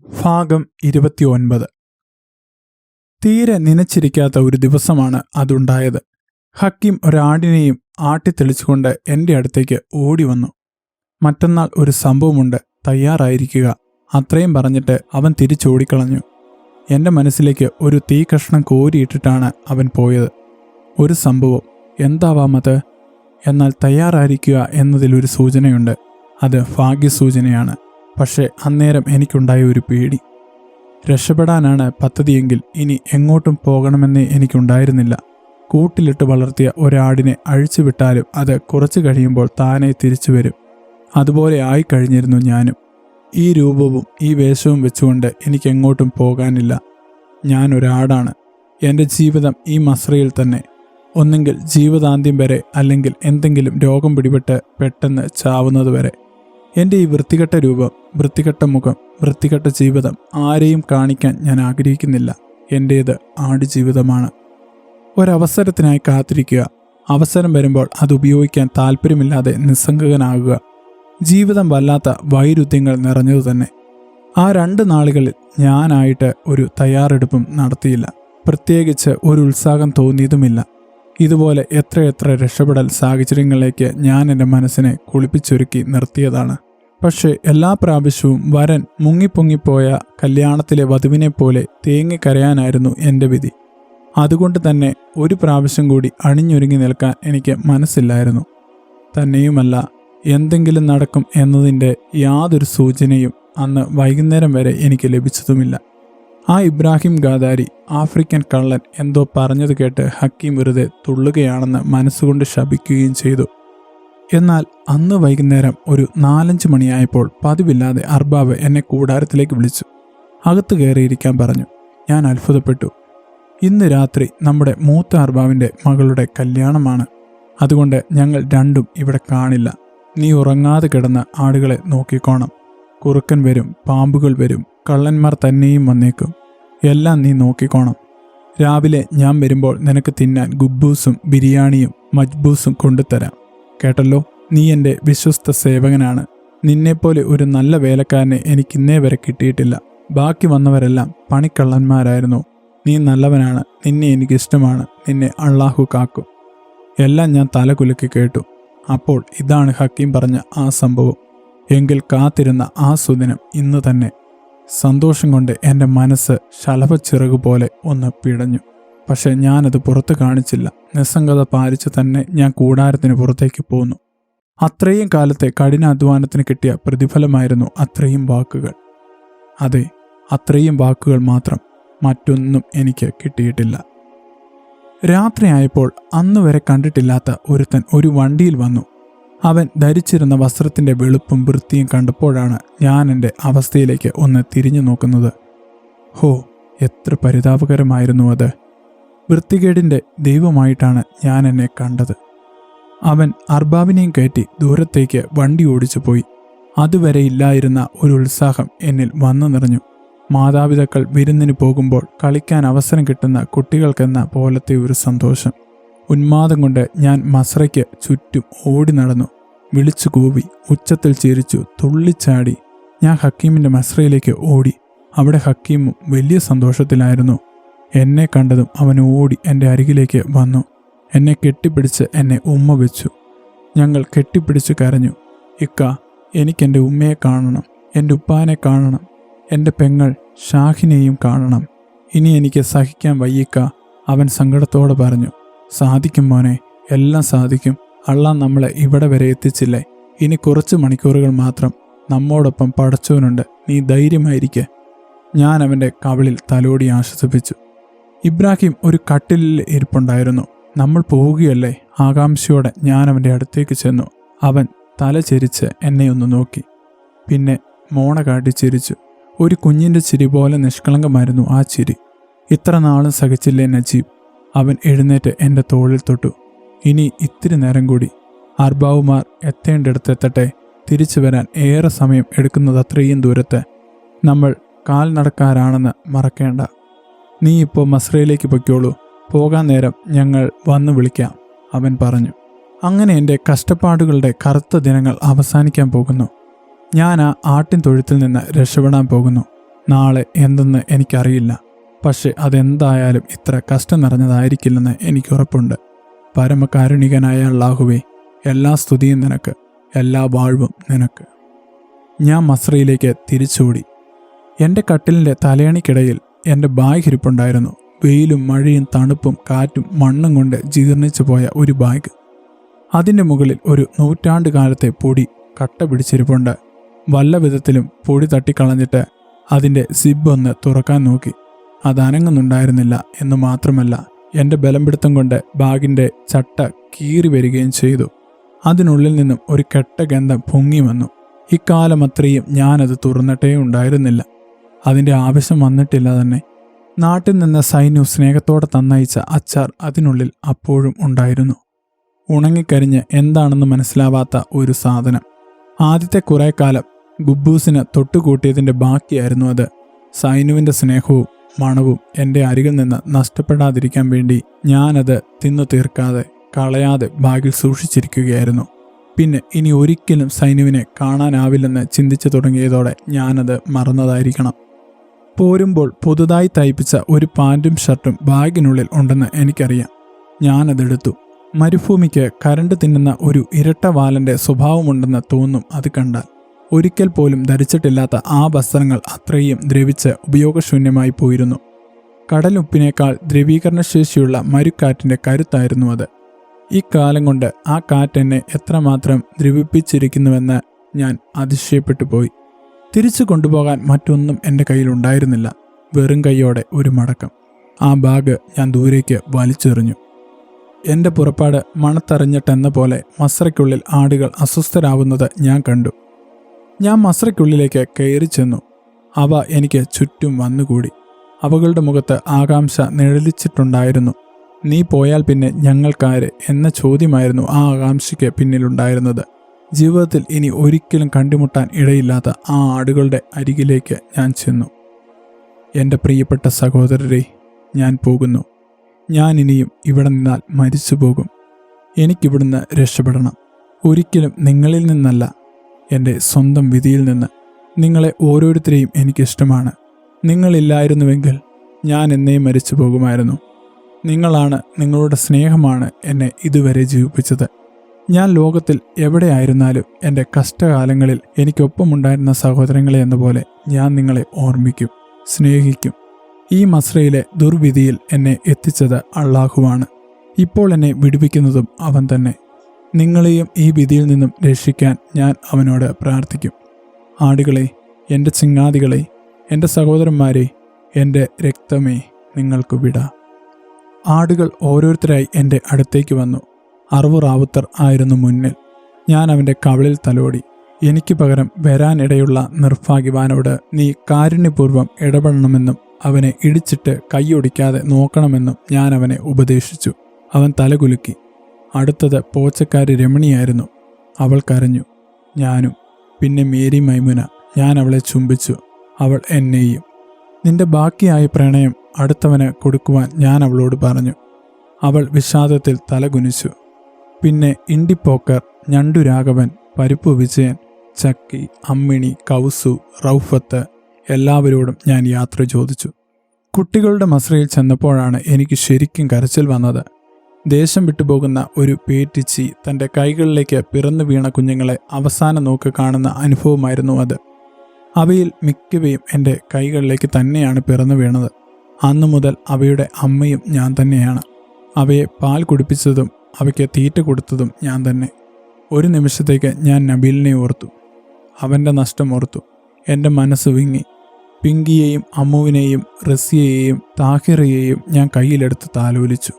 ഭാഗം 29. തീരെ നനച്ചിരിക്കാത്ത ഒരു ദിവസമാണ് അതുണ്ടായത്. ഹക്കീം ഒരാടിനെയും ആട്ടിത്തെളിച്ചുകൊണ്ട് എൻ്റെ അടുത്തേക്ക് ഓടി വന്നു. മറ്റന്നാൾ ഒരു സംഭവമുണ്ട്, തയ്യാറായിരിക്കുക, അത്രയും പറഞ്ഞിട്ട് അവൻ തിരിച്ചോടിക്കളഞ്ഞു. എൻ്റെ മനസ്സിലേക്ക് ഒരു തീകഷ്ണം കോരിയിട്ടിട്ടാണ് അവൻ പോയത്. ഒരു സംഭവം, എന്താവാമത്? എന്നാൽ തയ്യാറായിരിക്കുക എന്നതിലൊരു സൂചനയുണ്ട്. അത് ഭാഗ്യസൂചനയാണ്. പക്ഷേ അന്നേരം എനിക്കുണ്ടായ ഒരു പേടി. രക്ഷപ്പെടാനാണ് പദ്ധതിയെങ്കിൽ ഇനി എങ്ങോട്ടും പോകണമെന്നേ എനിക്കുണ്ടായിരുന്നില്ല. കൂട്ടിലിട്ട് വളർത്തിയ ഒരാടിനെ അഴിച്ചുവിട്ടാലും അത് കുറച്ചു കഴിയുമ്പോൾ താനെ തിരിച്ചു വരും. അതുപോലെ ആയിക്കഴിഞ്ഞിരുന്നു ഞാനും. ഈ രൂപവും ഈ വേഷവും വെച്ചുകൊണ്ട് എനിക്കെങ്ങോട്ടും പോകാനില്ല. ഞാനൊരാടാണ്. എൻ്റെ ജീവിതം ഈ മസ്രയിൽ തന്നെ. ഒന്നെങ്കിൽ ജീവിതാന്ത്യം വരെ, അല്ലെങ്കിൽ എന്തെങ്കിലും രോഗം പിടിപെട്ട് പെട്ടെന്ന് ചാവുന്നത് വരെ. എൻ്റെ ഈ വൃത്തികെട്ട രൂപം, വൃത്തികെട്ട മുഖം, വൃത്തികെട്ട ജീവിതം ആരെയും കാണിക്കാൻ ഞാൻ ആഗ്രഹിക്കുന്നില്ല. എൻ്റേത് ആടുജീവിതമാണ്. ഒരവസരത്തിനായി കാത്തിരിക്കുക. അവസരം വരുമ്പോൾ അത് ഉപയോഗിക്കാൻ താല്പര്യമില്ലാതെ നിസ്സംഗനാകുക. ജീവിതം വല്ലാത്ത വൈരുദ്ധ്യങ്ങൾ നിറഞ്ഞതു തന്നെ. ആ 2 നാളുകളിൽ ഞാനായിട്ട് ഒരു തയ്യാറെടുപ്പും നടത്തിയില്ല. പ്രത്യേകിച്ച് ഒരു ഉത്സാഹം തോന്നിയതുമില്ല. ഇതുപോലെ എത്രയെത്ര രക്ഷപ്പെടൽ സാഹചര്യങ്ങളിലേക്ക് ഞാൻ എൻ്റെ മനസ്സിനെ കുളിപ്പിച്ചൊരുക്കി നിർത്തിയതാണ്. പക്ഷേ എല്ലാ പ്രാവശ്യവും വരൻ മുങ്ങിപ്പൊങ്ങിപ്പോയ കല്യാണത്തിലെ വധുവിനെ പോലെ തേങ്ങിക്കരയാനായിരുന്നു എൻ്റെ വിധി. അതുകൊണ്ട് തന്നെ ഒരു പ്രാവശ്യം കൂടി അണിഞ്ഞൊരുങ്ങി നിൽക്കാൻ എനിക്ക് മനസ്സില്ലായിരുന്നു. തന്നെയുമല്ല, എന്തെങ്കിലും നടക്കും എന്നതിൻ്റെ യാതൊരു സൂചനയും അന്ന് വൈകുന്നേരം വരെ എനിക്ക് ലഭിച്ചതുമില്ല. ആ ഇബ്രാഹിം ഗാദാരി, ആഫ്രിക്കൻ കള്ളൻ, എന്തോ പറഞ്ഞത് കേട്ട് ഹക്കീം വെറുതെ തുള്ളുകയാണെന്ന് മനസ്സുകൊണ്ട് ശപിക്കുകയും ചെയ്തു. എന്നാൽ അന്ന് വൈകുന്നേരം ഒരു 4-5 മണിയായപ്പോൾ പതിവില്ലാതെ അർബാബ് എന്നെ കൂടാരത്തിലേക്ക് വിളിച്ചു. അകത്ത് കയറിയിരിക്കാൻ പറഞ്ഞു. ഞാൻ അത്ഭുതപ്പെട്ടു. ഇന്ന് രാത്രി നമ്മുടെ മൂത്ത അർബാബിൻ്റെ മകളുടെ കല്യാണമാണ്. അതുകൊണ്ട് ഞങ്ങൾ രണ്ടും ഇവിടെ കാണില്ല. നീ ഉറങ്ങാതെ കിടന്ന് ആടുകളെ നോക്കിക്കോണം. കുറുക്കൻ വരും, പാമ്പുകൾ വരും, കള്ളന്മാർ തന്നെയും വന്നേക്കും. എല്ലാം നീ നോക്കിക്കോണം. രാവിലെ ഞാൻ വരുമ്പോൾ നിനക്ക് തിന്നാൻ ഗുബൂസും ബിരിയാണിയും മജ്ബൂസും കൊണ്ടുതരാം. കേട്ടല്ലോ? നീ എൻ്റെ വിശ്വസ്ത സേവകനാണ്. നിന്നെപ്പോലെ ഒരു നല്ല വേലക്കാരനെ എനിക്കിന്നേ വരെ കിട്ടിയിട്ടില്ല. ബാക്കി വന്നവരെല്ലാം പണിക്കള്ളന്മാരായിരുന്നു. നീ നല്ലവനാണ്. നിന്നെ എനിക്കിഷ്ടമാണ്. നിന്നെ അള്ളാഹു കാക്കും. എല്ലാം ഞാൻ തലകുലുക്കി കേട്ടു. അപ്പോൾ ഇതാണ് ഹക്കീം പറഞ്ഞ ആ സംഭവം. എങ്കിൽ കാത്തിരുന്ന ആ സുദിനം ഇന്ന് തന്നെ. സന്തോഷം കൊണ്ട് എൻ്റെ മനസ്സ് ശലഭച്ചിറകുപോലെ ഒന്ന് പിടഞ്ഞു. പക്ഷെ ഞാനത് പുറത്ത് കാണിച്ചില്ല. നിസ്സംഗത പാലിച്ച് തന്നെ ഞാൻ കൂടാരത്തിന് പുറത്തേക്ക് പോന്നു. അത്രയും കാലത്തെ കഠിനാധ്വാനത്തിന് കിട്ടിയ പ്രതിഫലമായിരുന്നു അത്രയും വാക്കുകൾ. അതെ, അത്രയും വാക്കുകൾ മാത്രം. മറ്റൊന്നും എനിക്ക് കിട്ടിയിട്ടില്ല. രാത്രിയായപ്പോൾ അന്നുവരെ കണ്ടിട്ടില്ലാത്ത ഒരുത്തൻ ഒരു വണ്ടിയിൽ വന്നു. അവൻ ധരിച്ചിരുന്ന വസ്ത്രത്തിൻ്റെ വെളുപ്പും വൃത്തിയും കണ്ടപ്പോഴാണ് ഞാൻ എൻ്റെ അവസ്ഥയിലേക്ക് ഒന്ന് തിരിഞ്ഞു നോക്കുന്നത്. ഹോ, എത്ര പരിതാപകരമായിരുന്നു അത്! വൃത്തികേടിൻ്റെ ദൈവമായിട്ടാണ് ഞാൻ എന്നെ കണ്ടത്. അവൻ അർബാബിനെയും കയറ്റി ദൂരത്തേക്ക് വണ്ടി ഓടിച്ചു പോയി. അതുവരെ ഇല്ലായിരുന്ന ഒരു ഉത്സാഹം എന്നിൽ വന്നു നിറഞ്ഞു. മാതാപിതാക്കൾ വിരുന്നിന് പോകുമ്പോൾ കളിക്കാൻ അവസരം കിട്ടുന്ന കുട്ടികൾക്കെന്ന പോലത്തെ ഒരു സന്തോഷം. ഉന്മാദം കൊണ്ട് ഞാൻ മസ്രയ്ക്ക് ചുറ്റും ഓടി നടന്നു. വിളിച്ചു കൂവി, ഉച്ചത്തിൽ ചിരിച്ചു, തുള്ളിച്ചാടി. ഞാൻ ഹക്കീമിൻ്റെ മസ്രയിലേക്ക് ഓടി. അവിടെ ഹക്കീമും വലിയ സന്തോഷത്തിലായിരുന്നു. എന്നെ കണ്ടതും അവൻ ഓടി എൻ്റെ അരികിലേക്ക് വന്നു. എന്നെ കെട്ടിപ്പിടിച്ച് എന്നെ ഉമ്മ വെച്ചു. ഞങ്ങൾ കെട്ടിപ്പിടിച്ച് കരഞ്ഞു. ഇക്ക, എനിക്കെൻ്റെ ഉമ്മയെ കാണണം, എൻ്റെ ഉപ്പാനെ കാണണം, എൻ്റെ പെങ്ങൾ ഷാഹിനെയും കാണണം. ഇനി എനിക്ക് സഹിക്കാൻ വയ്യിക്ക, അവൻ സങ്കടത്തോടെ പറഞ്ഞു. സാധിക്കും മോനെ, എല്ലാം സാധിക്കും. അള്ളാഹ് നമ്മളെ ഇവിടെ വരെ എത്തിച്ചില്ലേ? ഇനി കുറച്ച് മണിക്കൂറുകൾ മാത്രം. നമ്മോടൊപ്പം പടച്ചവനുണ്ട്. നീ ധൈര്യമായിരിക്കെ. ഞാൻ അവൻ്റെ കവിളിൽ തലോടി ആശ്വസിപ്പിച്ചു. ഇബ്രാഹിം ഒരു കട്ടിലിൽ ഇരിപ്പുണ്ടായിരുന്നു. നമ്മൾ പോവുകയല്ലേ? ആകാംക്ഷയോടെ ഞാൻ അവൻ്റെ അടുത്തേക്ക് ചെന്നു. അവൻ തല ചെരിച്ച് എന്നെ ഒന്ന് നോക്കി. പിന്നെ മോണ കാട്ടി ചിരിച്ചു. ഒരു കുഞ്ഞിൻ്റെ ചിരി പോലെ നിഷ്കളങ്കമായിരുന്നു ആ ചിരി. ഇത്ര നാളും സഹിച്ചില്ലേ നജീബ്? അവൻ എഴുന്നേറ്റ് എൻ്റെ തോളിൽ തൊട്ടു. ഇനി ഇത്തിരി നേരം കൂടി. അർബാവുമാർ എത്തേണ്ടിടത്തെത്തട്ടെ. തിരിച്ചു വരാൻ ഏറെ സമയം എടുക്കുന്നത് അത്രയും ദൂരത്ത്. നമ്മൾ കാൽനടക്കാരാണെന്ന് മറക്കേണ്ട. നീ ഇപ്പോൾ മസ്രയിലേക്ക് പൊയ്ക്കോളൂ. പോകാൻ നേരം ഞങ്ങൾ വന്നു വിളിക്കാം, അവൻ പറഞ്ഞു. അങ്ങനെ എൻ്റെ കഷ്ടപ്പാടുകളുടെ കറുത്ത ദിനങ്ങൾ അവസാനിക്കാൻ പോകുന്നു. ഞാൻ ആ ആട്ടിൻ തൊഴുത്തിൽ നിന്ന് രക്ഷപ്പെടാൻ പോകുന്നു. നാളെ എന്തെന്ന് എനിക്കറിയില്ല. പക്ഷെ അതെന്തായാലും ഇത്ര കഷ്ടം നിറഞ്ഞതായിരിക്കില്ലെന്ന് എനിക്കുറപ്പുണ്ട്. പരമകാരുണികനായ അല്ലാഹുവേ, എല്ലാ സ്തുതിയും നിനക്ക്, എല്ലാ വാഴ്വും നിനക്ക്. ഞാൻ മസ്രയിലേക്ക് തിരിച്ചോടി. എൻ്റെ കട്ടിലിൻ്റെ തലയണിക്കിടയിൽ എൻ്റെ ബാഗ് ഇരിപ്പുണ്ടായിരുന്നു. വെയിലും മഴയും തണുപ്പും കാറ്റും മണ്ണും കൊണ്ട് ജീർണിച്ചു പോയ ഒരു ബാഗ്. അതിൻ്റെ മുകളിൽ ഒരു നൂറ്റാണ്ടുകാലത്തെ പൊടി കട്ട പിടിച്ചിരിപ്പുണ്ട്. വല്ല വിധത്തിലും പൊടി തട്ടിക്കളഞ്ഞിട്ട് അതിൻ്റെ സിബ് ഒന്ന് തുറക്കാൻ നോക്കി. അത് അനങ്ങുന്നുണ്ടായിരുന്നില്ല എന്ന് മാത്രമല്ല, എൻ്റെ ബലം പിടുത്തം കൊണ്ട് ബാഗിൻ്റെ ചട്ട കീറി വരികയും ചെയ്തു. അതിനുള്ളിൽ നിന്നും ഒരു കെട്ട ഗന്ധം പൊങ്ങി വന്നു. ഇക്കാലം അത്രയും ഞാനത് തുറന്നിട്ടേ ഉണ്ടായിരുന്നില്ല. അതിൻ്റെ ആവശ്യം വന്നിട്ടില്ല തന്നെ. നാട്ടിൽ നിന്ന് സൈന്യു സ്നേഹത്തോടെ തന്നയച്ച അച്ചാർ അതിനുള്ളിൽ അപ്പോഴും ഉണ്ടായിരുന്നു. ഉണങ്ങിക്കരിഞ്ഞ് എന്താണെന്ന് മനസ്സിലാവാത്ത ഒരു സാധനം. ആദ്യത്തെ കുറേ കാലം ഗുബൂസിന് തൊട്ടുകൂട്ടിയതിൻ്റെ ബാക്കിയായിരുന്നു അത്. സൈനുവിൻ്റെ സ്നേഹവും മണവും എൻ്റെ അരികിൽ നിന്ന് നഷ്ടപ്പെടാതിരിക്കാൻ വേണ്ടി ഞാനത് തിന്നു തീർക്കാതെ കളയാതെ ബാഗിൽ സൂക്ഷിച്ചിരിക്കുകയായിരുന്നു. പിന്നെ ഇനി ഒരിക്കലും സൈനുവിനെ കാണാനാവില്ലെന്ന് ചിന്തിച്ചു തുടങ്ങിയതോടെ ഞാനത് മറന്നതായിരിക്കണം. പോരുമ്പോൾ പുതുതായി തയ്പ്പിച്ച ഒരു പാൻറ്റും ഷർട്ടും ബാഗിനുള്ളിൽ ഉണ്ടെന്ന് എനിക്കറിയാം. ഞാനതെടുത്തു. മരുഭൂമിക്ക് കരണ്ട് തിന്നുന്ന ഒരു ഇരട്ട വാലൻ്റെ സ്വഭാവമുണ്ടെന്ന് തോന്നും അത് കണ്ടാൽ. ഒരിക്കൽ പോലും ധരിച്ചിട്ടില്ലാത്ത ആ വസ്ത്രങ്ങൾ അത്രയും ദ്രവിച്ച് ഉപയോഗശൂന്യമായി പോയിരുന്നു. കടലുപ്പിനേക്കാൾ ദ്രവീകരണശേഷിയുള്ള മരുക്കാറ്റിൻ്റെ കരുത്തായിരുന്നു അത്. ഈ കാലം കൊണ്ട് ആ കാറ്റെന്നെ എത്രമാത്രം ദ്രവിപ്പിച്ചിരിക്കുന്നുവെന്ന് ഞാൻ അതിശയപ്പെട്ടു പോയി. തിരിച്ചു കൊണ്ടുപോകാൻ മറ്റൊന്നും എൻ്റെ കയ്യിലുണ്ടായിരുന്നില്ല. വെറും കൈയോടെ ഒരു മടക്കം. ആ ബാഗ് ഞാൻ ദൂരേക്ക് വലിച്ചെറിഞ്ഞു. എൻ്റെ പുറപ്പാട് മണത്തറിഞ്ഞിട്ടെന്ന പോലെ മസ്രയ്ക്കുള്ളിൽ ആടുകൾ അസ്വസ്ഥരാവുന്നത് ഞാൻ കണ്ടു. ഞാൻ മസ്രയ്ക്കുള്ളിലേക്ക് കയറി ചെന്നു. അവ എനിക്ക് ചുറ്റും വന്നുകൂടി. അവകളുടെ മുഖത്ത് ആകാംക്ഷ നിഴലിച്ചിട്ടുണ്ടായിരുന്നു. നീ പോയാൽ പിന്നെ ഞങ്ങൾക്കാര് എന്ന ചോദ്യമായിരുന്നു ആ ആകാംക്ഷയ്ക്ക് പിന്നിലുണ്ടായിരുന്നത്. ജീവിതത്തിൽ ഇനി ഒരിക്കലും കണ്ടുമുട്ടാൻ ഇടയില്ലാത്ത ആ ആടുകളുടെ അരികിലേക്ക് ഞാൻ ചെന്നു. എൻ്റെ പ്രിയപ്പെട്ട സഹോദരരെ, ഞാൻ പോകുന്നു. ഞാൻ ഇനിയും ഇവിടെ നിന്നാൽ മരിച്ചു പോകും. എനിക്കിവിടുന്ന് രക്ഷപ്പെടണം. ഒരിക്കലും നിങ്ങളിൽ നിന്നല്ല, എൻ്റെ സ്വന്തം വിധിയിൽ നിന്ന്. നിങ്ങളെ ഓരോരുത്തരെയും എനിക്കിഷ്ടമാണ്. നിങ്ങളില്ലായിരുന്നുവെങ്കിൽ ഞാൻ എന്നേ മരിച്ചു പോകുമായിരുന്നു. നിങ്ങളാണ്, നിങ്ങളുടെ സ്നേഹമാണ് എന്നെ ഇതുവരെ ജീവിപ്പിച്ചത്. ഞാൻ ലോകത്തിൽ എവിടെയായിരുന്നാലും എൻ്റെ കഷ്ടകാലങ്ങളിൽ എനിക്കൊപ്പമുണ്ടായിരുന്ന സഹോദരങ്ങളെ എന്ന പോലെ ഞാൻ നിങ്ങളെ ഓർമ്മിക്കും, സ്നേഹിക്കും. ഈ മസ്രയിലെ ദുർവിധിയിൽ എന്നെ എത്തിച്ചത് അള്ളാഹുവാണ്. ഇപ്പോൾ എന്നെ വിടുവിക്കുന്നതും അവൻ തന്നെ. നിങ്ങളെയും ഈ വിധിയിൽ നിന്നും രക്ഷിക്കാൻ ഞാൻ അവനോട് പ്രാർത്ഥിക്കും. ആടുകളെ, എൻ്റെ ചിങ്ങാതികളെ, എൻ്റെ സഹോദരന്മാരെ, എൻ്റെ രക്തമേ, നിങ്ങൾക്ക് വിട. ആടുകൾ ഓരോരുത്തരായി എൻ്റെ അടുത്തേക്ക് വന്നു. 60 റാവുത്തർ ആയിരുന്നു മുന്നിൽ. ഞാൻ അവൻ്റെ കവിളിൽ തലോടി. എനിക്ക് പകരം വരാനിടയുള്ള നിർഭാഗ്യവാനോട് നീ കാരുണ്യപൂർവ്വം ഇടപെടണമെന്നും അവനെ ഇടിച്ചിട്ട് കൈയൊടിക്കാതെ നോക്കണമെന്നും ഞാൻ അവനെ ഉപദേശിച്ചു. അവൻ തലകുലുക്കി. അടുത്തത് പോച്ചക്കാരി രമണിയായിരുന്നു. അവൾ കരഞ്ഞു. ഞാനും. പിന്നെ മേരി മൈമുന. ഞാൻ അവളെ ചുംബിച്ചു. അവൾ എന്നെയും. നിന്റെ ബാക്കിയായ പ്രണയം അടുത്തവന് കൊടുക്കുവാൻ ഞാൻ അവളോട് പറഞ്ഞു. അവൾ വിഷാദത്തിൽ തലകുനിച്ചു. പിന്നെ ഇണ്ടിപ്പോക്കർ, ഞണ്ടുരാഘവൻ, പരിപ്പു വിജയൻ, ചക്കി, അമ്മിണി, കൗസു, റൌഫത്ത് എല്ലാവരോടും ഞാൻ യാത്ര ചോദിച്ചു. കുട്ടികളുടെ മസ്രയിൽ ചെന്നപ്പോഴാണ് എനിക്ക് ശരിക്കും കരച്ചിൽ വന്നത്. ദേശം വിട്ടുപോകുന്ന ഒരു പേറ്റിച്ചി തൻ്റെ കൈകളിലേക്ക് പിറന്നു വീണ കുഞ്ഞുങ്ങളെ അവസാന നോക്ക് കാണുന്ന അനുഭവമായിരുന്നു അത്. അവയിൽ മിക്കവയും എൻ്റെ കൈകളിലേക്ക് തന്നെയാണ് പിറന്നു വീണത്. അന്നു മുതൽ അവയുടെ അമ്മയും ഞാൻ തന്നെയാണ്. അവയെ പാൽ കുടിപ്പിച്ചതും അവയ്ക്ക് തീറ്റ കൊടുത്തതും ഞാൻ തന്നെ. ഒരു നിമിഷത്തേക്ക് ഞാൻ നബീലിനെ ഓർത്തു. അവൻ്റെ നഷ്ടം ഓർത്തു. എൻ്റെ മനസ്സ് വിങ്ങി. പിങ്കിയെയും അമ്മുവിനെയും റസിയയെയും താഹിറയെയും ഞാൻ കയ്യിലെടുത്ത് താലോലിച്ചു.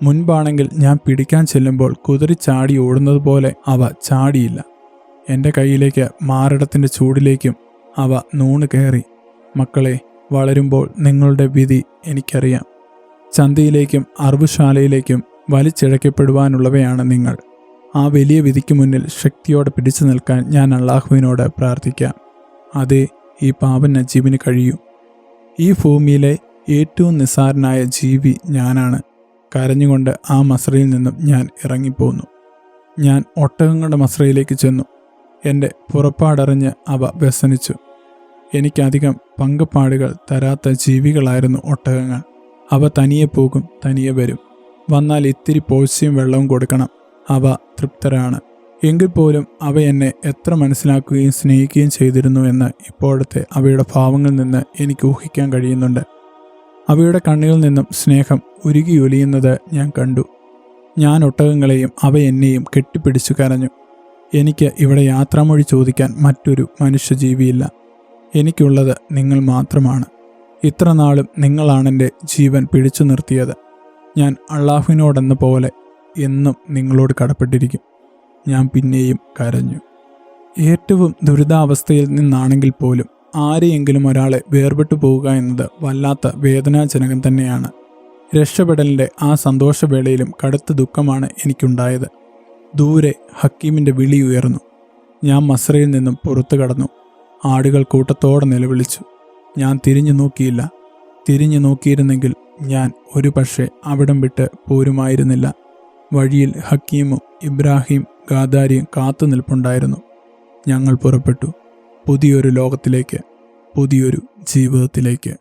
മുൻപാണെങ്കിൽ ഞാൻ പിടിക്കാൻ ചെല്ലുമ്പോൾ കുതിരി ചാടി ഓടുന്നത് പോലെ അവ ചാടിയില്ല. എൻ്റെ കയ്യിലേക്ക് മാറിടത്തിൻ്റെ ചൂടിലേക്കും അവ നൂണ് കയറി. മക്കളെ, വളരുമ്പോൾ നിങ്ങളുടെ വിധി എനിക്കറിയാം. ചന്തയിലേക്കും അറവുശാലയിലേക്കും വലിച്ചിഴക്കപ്പെടുവാനുള്ളവയാണ് നിങ്ങൾ. ആ വലിയ വിധിക്ക് മുന്നിൽ ശക്തിയോടെ പിടിച്ചു നിൽക്കാൻ ഞാൻ അള്ളാഹുവിനോട് പ്രാർത്ഥിക്കാം. അതേ, ഈ പാവൻ നജീബിന് കഴിയൂ. ഈ ഭൂമിയിലെ ഏറ്റവും നിസ്സാരനായ ജീവി ഞാനാണ്. കരഞ്ഞുകൊണ്ട് ആ മസ്രയിൽ നിന്നും ഞാൻ ഇറങ്ങിപ്പോന്നു. ഞാൻ ഒട്ടകങ്ങളുടെ മസ്രയിലേക്ക് ചെന്നു. എൻ്റെ പുറപ്പാടറിഞ്ഞ് അവ വ്യസനിച്ചു. എനിക്കധികം പങ്കപ്പാടുകൾ തരാത്ത ജീവികളായിരുന്നു ഒട്ടകങ്ങൾ. അവ തനിയെ പോകും, തനിയെ വരും. വന്നാൽ ഇത്തിരി പോഴ്ചയും വെള്ളവും കൊടുക്കണം. അവ തൃപ്തരാണ്. എങ്കിൽ പോലും അവ എന്നെ എത്ര മനസ്സിലാക്കുകയും സ്നേഹിക്കുകയും ചെയ്തിരുന്നു എന്ന് ഇപ്പോഴത്തെ അവയുടെ ഭാവങ്ങളിൽ നിന്ന് എനിക്ക് ഊഹിക്കാൻ കഴിയുന്നുണ്ട്. അവയുടെ കണ്ണുകളിൽ നിന്നും സ്നേഹം ഉരുകിയൊലിയുന്നത് ഞാൻ കണ്ടു. ഞാൻ ഒട്ടകങ്ങളെയും അവ എന്നെയും കെട്ടിപ്പിടിച്ചു കരഞ്ഞു. എനിക്ക് ഇവിടെ യാത്രാമൊഴി ചോദിക്കാൻ മറ്റൊരു മനുഷ്യജീവിയില്ല. എനിക്കുള്ളത് നിങ്ങൾ മാത്രമാണ്. ഇത്ര നാളും നിങ്ങളാണെൻ്റെ ജീവൻ പിടിച്ചു നിർത്തിയത്. ഞാൻ അള്ളാഹുവിനോടെന്ന പോലെ എന്നും നിങ്ങളോട് കടപ്പെട്ടിരിക്കും. ഞാൻ പിന്നെയും കരഞ്ഞു. ഏറ്റവും ദുരിതാവസ്ഥയിൽ നിന്നാണെങ്കിൽ പോലും ആരെയെങ്കിലും ഒരാളെ വേർപെട്ടു പോവുക എന്നത് വല്ലാത്ത വേദനാജനകം തന്നെയാണ്. രക്ഷപ്പെടലിൻ്റെ ആ സന്തോഷവേളയിലും കടുത്ത ദുഃഖമാണ് എനിക്കുണ്ടായത്. ദൂരെ ഹക്കീമിൻ്റെ വിളി ഉയർന്നു. ഞാൻ മസ്രയിൽ നിന്നും പുറത്തു കടന്നു. ആടുകൾ കൂട്ടത്തോടെ നിലവിളിച്ചു. ഞാൻ തിരിഞ്ഞു നോക്കിയില്ല. തിരിഞ്ഞു നോക്കിയിരുന്നെങ്കിൽ ഞാൻ ഒരു പക്ഷേ അവിടം വിട്ട് പോരുമായിരുന്നില്ല. വഴിയിൽ ഹക്കീമും ഇബ്രാഹിം ഗാദാരിയും കാത്തു നിൽപ്പുണ്ടായിരുന്നു. ഞങ്ങൾ പുറപ്പെട്ടു പുതിയൊരു ലോകത്തിലേക്ക്, പുതിയൊരു ജീവിതത്തിലേക്ക്.